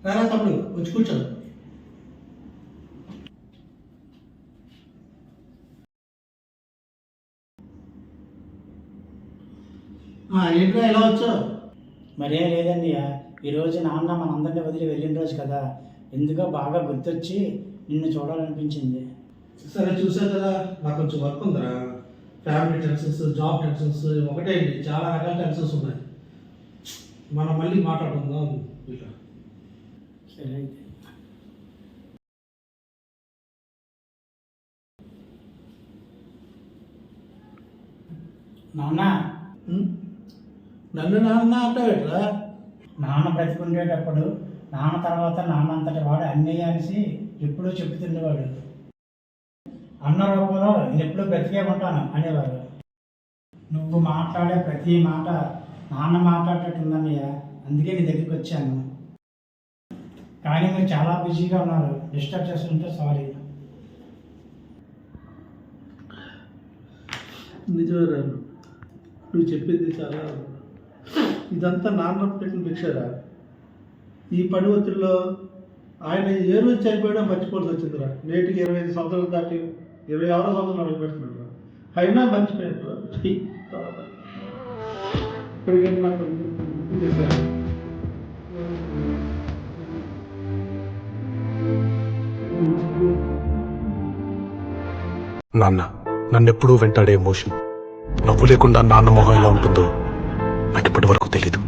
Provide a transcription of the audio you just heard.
రారా తమ్ముడు, వచ్చి కూర్చో. ఏంట్రా ఎలా వచ్చావు? మరేం లేదండి, ఈరోజు నాన్న మనందరినీ వదిలి వెళ్ళిన రోజు కదా, ఎందుకో బాగా గుర్తొచ్చి నిన్ను చూడాలనిపించింది. సరే చూసావు కదా, నాకు కొంచెం వర్క్ ఉందిరా. ఫ్యామిలీ టెన్షన్స్, జాబ్ టెన్షన్స్ ఒకటే అండి, చాలా రకాల టెన్షన్స్ ఉన్నాయి. మనం మళ్ళీ మాట్లాడుకుందాం ఇట్లా. సరే అయితే. నాన్న, నన్ను నాన్న అంటావేట్రా? నాన్న బ్రతికుండేటప్పుడు నాన్న తర్వాత నాన్న అంతటి వాడు అన్నయ్య అనేసి ఎప్పుడూ చెప్తుండేవాడు. అన్న రూపంలో నేను ఎప్పుడూ బ్రతికే ఉంటాను అనేవారు. నువ్వు మాట్లాడే ప్రతి మాట నాన్న మాట్లాడేటట్టుందన్నయ్య, అందుకే నీ దగ్గరికి వచ్చాను. కానీ మీరు చాలా బిజీగా ఉన్నారు, డిస్టర్బ్ చేస్తుంటే సారీ. నిజమేరా, నువ్వు చెప్పింది చాలా. ఇదంతా నాన్న పెట్టిన భిక్షరా. ఈ పని ఒత్తిడిలో ఆయన ఏ రోజు చనిపోయినా మర్చిపోవాల్సి వచ్చిందిరా. నేటికి 25 సంవత్సరాలు దాటి 26వ సంవత్సరం అడుగు పెడుతున్నాడు. అయినా మర్చిపోయాడు. ఇప్పటికైనా నాకు నాన్న నన్నెప్పుడూ వెంటాడే ఎమోషన్, నవ్వు లేకుండా నాన్న మొహం ఎలా ఉంటుందో నాకు ఇప్పటి వరకు తెలీదు.